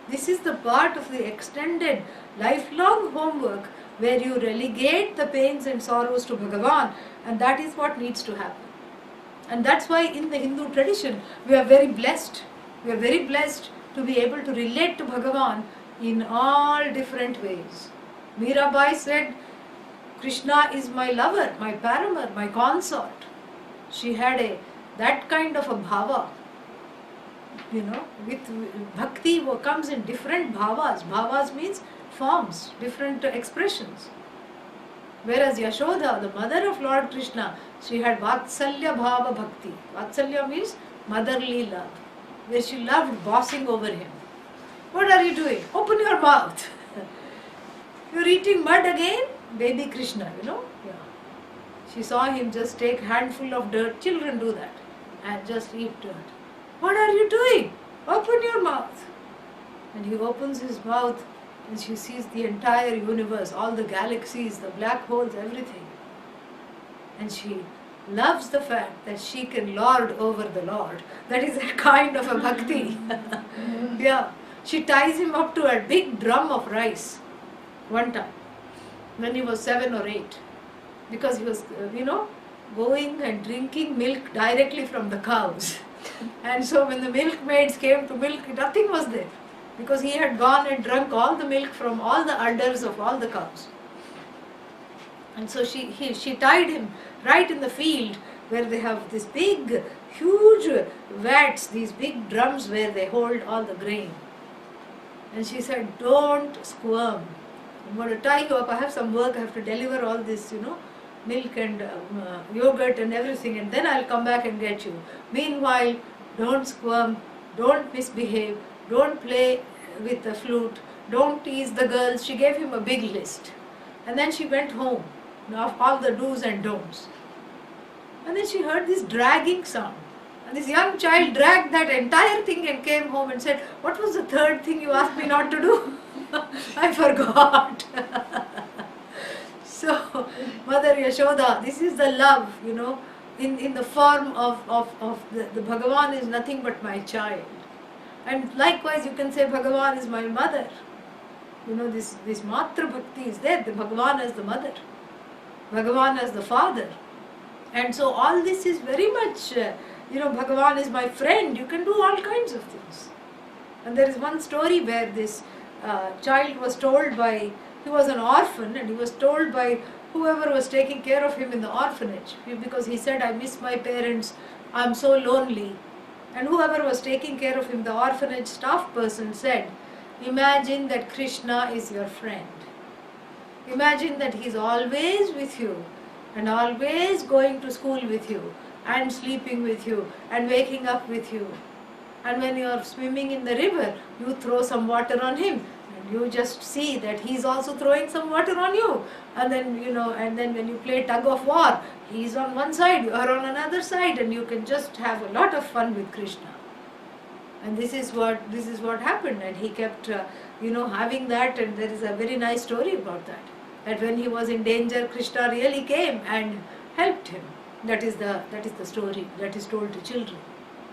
This is the part of the extended lifelong homework where you relegate the pains and sorrows to Bhagavan, and that is what needs to happen. And that's why in the Hindu tradition we are very blessed. We are very blessed to be able to relate to Bhagavan in all different ways. Mirabai said, Krishna is my lover, my paramour, my consort. She had that kind of a bhava. With Bhakti comes in different bhavas. Bhavas means forms, different expressions. Whereas Yashoda, the mother of Lord Krishna, she had Vatsalya Bhava Bhakti. Vatsalya means motherly love, where she loved bossing over him. What are you doing? Open your mouth. You're eating mud again? Baby Krishna, Yeah. She saw him just take handful of dirt. Children do that. And just eat dirt. What are you doing? Open your mouth. And he opens his mouth and she sees the entire universe, all the galaxies, the black holes, everything. And she loves the fact that she can lord over the Lord. That is a kind of a bhakti. Yeah. She ties him up to a big drum of rice one time when he was 7 or 8. Because he was, going and drinking milk directly from the cows. And so when the milkmaids came to milk, nothing was there. Because he had gone and drunk all the milk from all the udders of all the cows. And so she tied him right in the field where they have this big, huge vats, these big drums where they hold all the grain. And she said, don't squirm. I'm going to tie you up. I have some work. I have to deliver all this, milk and yogurt and everything, and then I'll come back and get you. Meanwhile, don't squirm. don't misbehave, don't play with the flute, don't tease the girls. She gave him a big list. And then she went home of all the do's and don'ts. And then she heard this dragging sound. And this young child dragged that entire thing and came home and said, "What was the third thing you asked me not to do?" I forgot. So, Mother Yashoda, this is the love, in the form of the Bhagavan is nothing but my child. And likewise you can say Bhagavan is my mother. This Matra Bhakti is there, the Bhagavan as the mother, Bhagavan as the father. And so all this is very much, Bhagavan is my friend. You can do all kinds of things. And there is one story where this child was told by, he was an orphan, and he was told by whoever was taking care of him in the orphanage, because he said, "I miss my parents, I'm so lonely." And whoever was taking care of him, the orphanage staff person, said, "Imagine that Krishna is your friend. Imagine that he's always with you and always going to school with you and sleeping with you and waking up with you. And when you are swimming in the river, you throw some water on him. And you just see that he's also throwing some water on you. And then, and then when you play tug of war, he's on one side, you are on another side, and you can just have a lot of fun with Krishna." And this is what happened. And he kept, having that. And there is a very nice story about that. That when he was in danger, Krishna really came and helped him. That is the story that is told to children.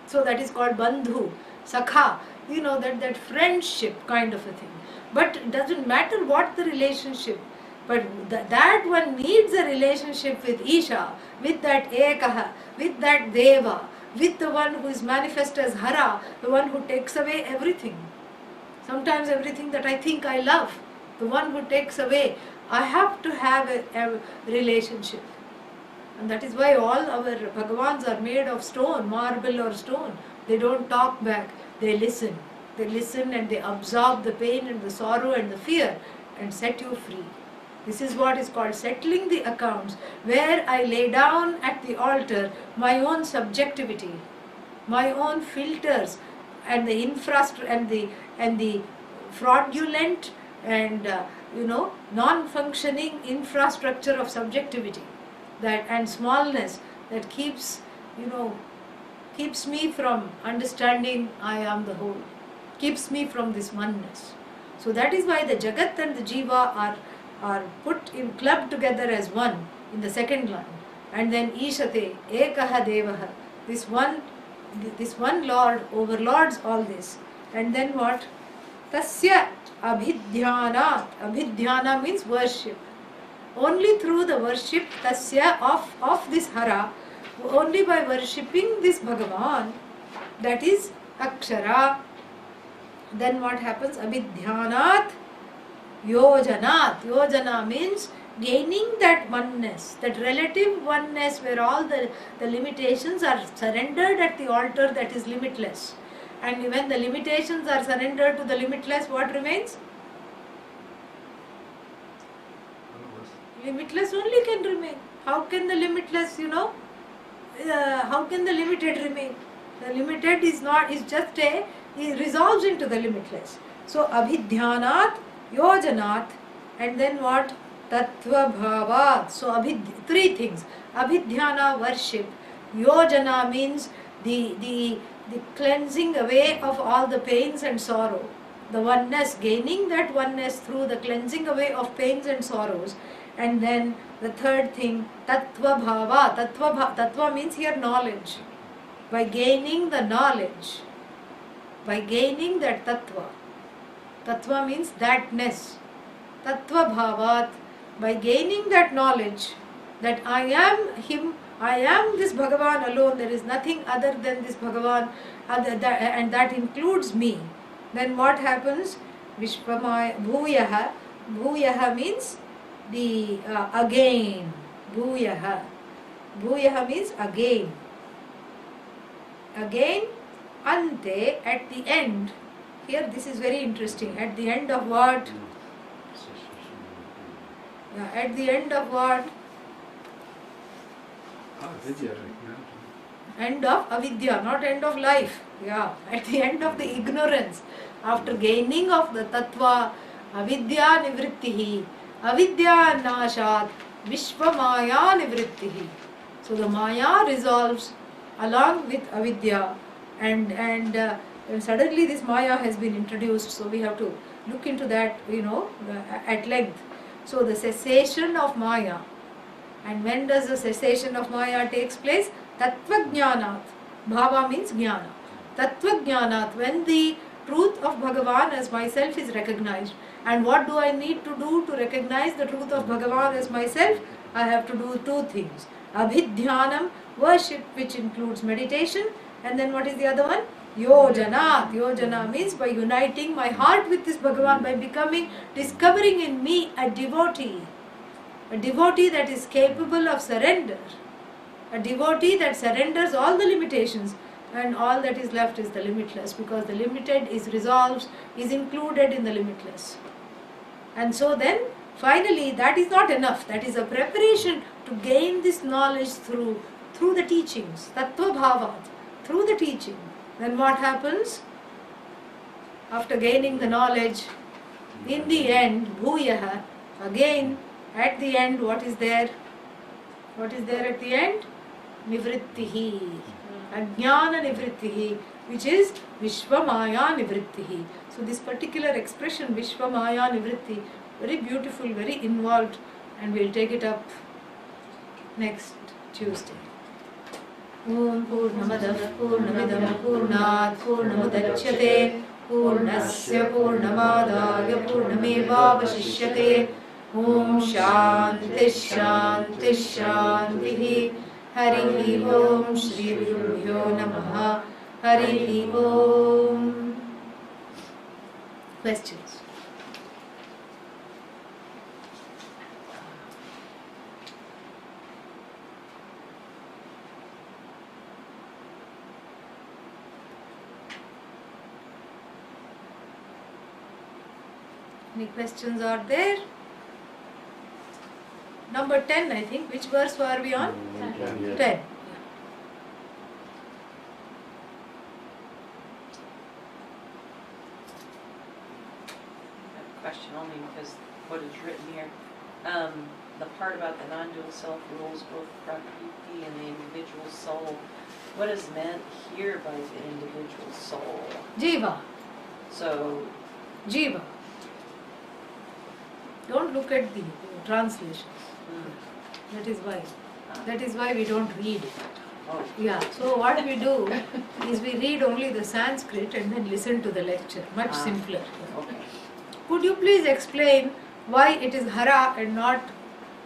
So that is called Bandhu, Sakha, that friendship kind of a thing. But it doesn't matter what the relationship, but that one needs a relationship with Isha, with that Ekaha, with that Deva, with the one who is manifest as Hara, the one who takes away everything. Sometimes everything that I think I love, the one who takes away, I have to have a relationship. And that is why all our Bhagavans are made of stone, marble or stone. They don't talk back, they listen. They listen and they absorb the pain and the sorrow and the fear and set you free. This is what is called settling the accounts, where I lay down at the altar my own subjectivity, my own filters, and the infrastructure and the fraudulent and non-functioning infrastructure of subjectivity, that and smallness that keeps me from understanding I am the whole, keeps me from this oneness. So that is why the Jagat and the Jiva are put in clubbed together as one in the second line. And then Ishate Ekaha Devaha, this one Lord overlords all this. And then what? Tasya Abhidhyanat. Abhidhyana means worship. Only through the worship Tasya of this Hara, only by worshipping this Bhagavan, that is Akshara, then what happens? Abhidhyanat Yojanat. Yojana means gaining that oneness, that relative oneness where all the limitations are surrendered at the altar, that is limitless. And when the limitations are surrendered to the limitless, what remains? Limitless only can remain. How can the limitless, how can the limited remain? The limited is just it resolves into the limitless. So Abhidhyanat, Yojanat, and then what? Tattva Bhavat. So three things. Abhidhyana, worship. Yojana means the cleansing away of all the pains and sorrow. The oneness, gaining that oneness through the cleansing away of pains and sorrows. And then the third thing, Tattva Bhava. Tattva means here knowledge. By gaining the knowledge, by gaining that Tattva. Tattva means thatness. Tattva Bhavat. By gaining that knowledge that I am Him, I am this Bhagavan alone, there is nothing other than this Bhagavan, and that includes me. Then what happens? Vishvamaya Bhuyaha. Bhuyaha means the again. Bhuyaha. Bhuyaha means again. Again, ante, at the end. Here this is very interesting. At the end of what? At the end of what? End of avidya, not end of life. Yeah, at the end of the ignorance, after gaining of the tattva, avidya nivrittihi, avidya nashat, vishvamaya nivrittihi. So the maya resolves along with avidya, and suddenly this maya has been introduced. So we have to look into that, at length. So the cessation of maya. And when does the cessation of maya takes place? Tattva jnanat. Bhava means jnana. Tattva jnanat. When the truth of Bhagavan as myself is recognized. And what do I need to do to recognize the truth of Bhagavan as myself? I have to do two things. Abhidhyanam, worship, which includes meditation. And then what is the other one? Yojanat. Yojana means by uniting my heart with this Bhagavan, by discovering in me a devotee that is capable of surrender, a devotee that surrenders all the limitations, and all that is left is the limitless, because the limited is included in the limitless. And so then finally that is not enough, that is a preparation to gain this knowledge through the teachings, tattva bhavat, through the teaching. Then what happens? After gaining the knowledge, in the end, bhuyah, again at the end, what is there? What is there at the end? Nivrittihi. Ajnana nivrittihi, which is Vishvamaya nivrittihi. So this particular expression, Vishvamaya nivritti, very beautiful, very involved, and we'll take it up next Tuesday. Om Purnamadah Purnamidam Purnat Purnamudachyate Purnasya Purnamadaya Purnamevavashishyate. Om Shanti Shanti Shanti. Hari Om Shri Gurubhyo Namaha. Hari Om. Questions? Any questions are there? Number 10, I think. Which verse were we on? 10. Question only because what is written here. The part about the non-dual self rules both Prakriti and the individual soul. What is meant here by the individual soul? Jiva. So, Jiva. Don't look at the translations. That is why we don't read it. oh, Yeah. So what we do is we read only the Sanskrit and then listen to the lecture. Much simpler. okay. Could you please explain why it is Hara and not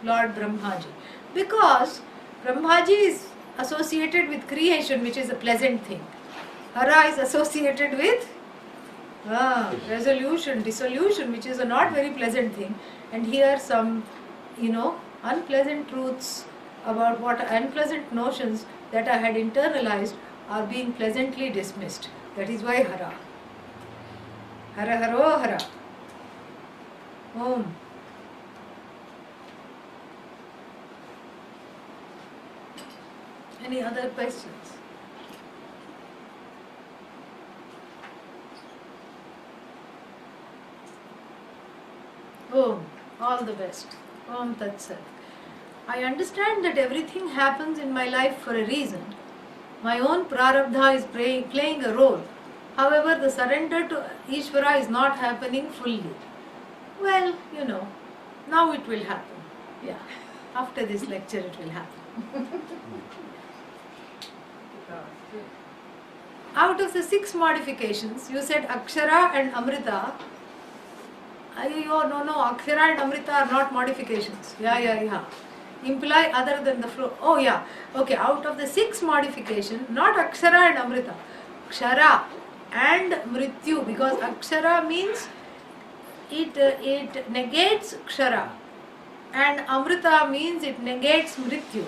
Lord Brahmaji? Because Brahmaji is associated with creation, which is a pleasant thing. Hara is associated with resolution, dissolution, which is a not very pleasant thing. And here some, unpleasant truths about what unpleasant notions that I had internalized are being pleasantly dismissed. That is why Hara. Hara Haro Hara. Om. Any other questions? Om. All the best. Om Tat Sat. I understand that everything happens in my life for a reason. My own prarabdha is playing a role. However, the surrender to Ishvara is not happening fully. Well, now it will happen. Yeah. After this lecture, it will happen. Out of the 6 modifications, you said Akshara and Amrita. No, Akshara and Amrita are not modifications. Yeah. Imply other than the flow. Oh, yeah. Okay, out of the 6 modifications, not Akshara and Amrita. Kshara and Mrityu, because Akshara means it negates Kshara, and Amrita means it negates Mrityu.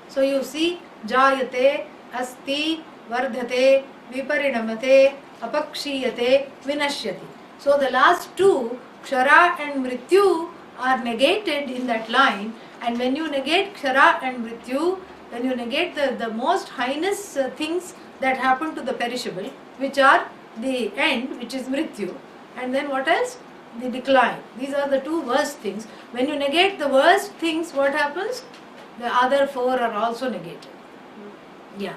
So you see, Jayate, Asti, Vardhate, Viparinamate, Apakshiyate, Vinashyati. So the last 2, Kshara and Mrityu, are negated in that line, and when you negate Kshara and Mrityu, then you negate the most heinous things that happen to the perishable, which are the end, which is mrityu, and then what else? The decline. These are the two worst things. When you negate the worst things, what happens? The other four are also negated. Yeah.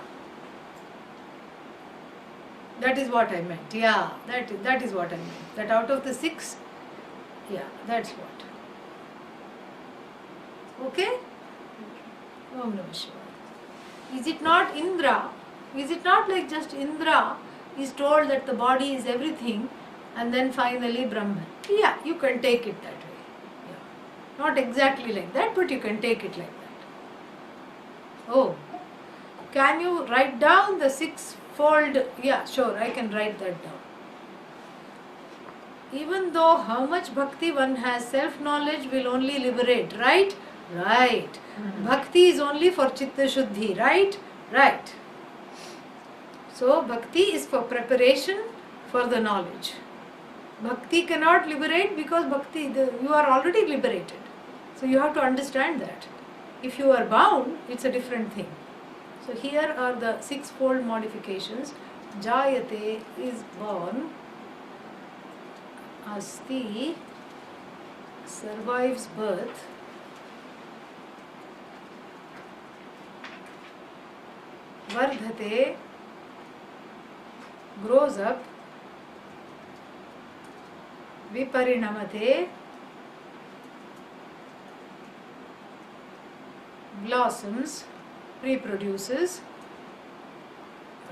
That is what I meant. Yeah, that is what I meant. That out of the 6, yeah, that's what. Okay? Om Namah Shivaya. Is it not Indra? Is it not like just Indra is told that the body is everything and then finally Brahman? Yeah, you can take it that way. Yeah. Not exactly like that, but you can take it like that. Oh, can you write down the 6-fold? Yeah, sure, I can write that down. Even though how much bhakti one has, self-knowledge will only liberate, right? Right. Bhakti is only for chitta shuddhi, right? Right. So, bhakti is for preparation for the knowledge. Bhakti cannot liberate because you are already liberated. So, you have to understand that. If you are bound, it's a different thing. So, here are the 6-fold modifications. Jayate is born. Asti survives birth. Vardhate grows up. Viparinamate blossoms, reproduces.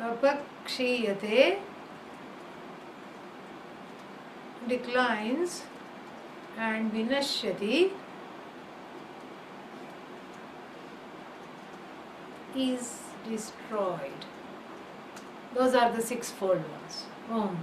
Apakshiyate declines, and vinashyati is destroyed. Those are the 6-fold ones. Om.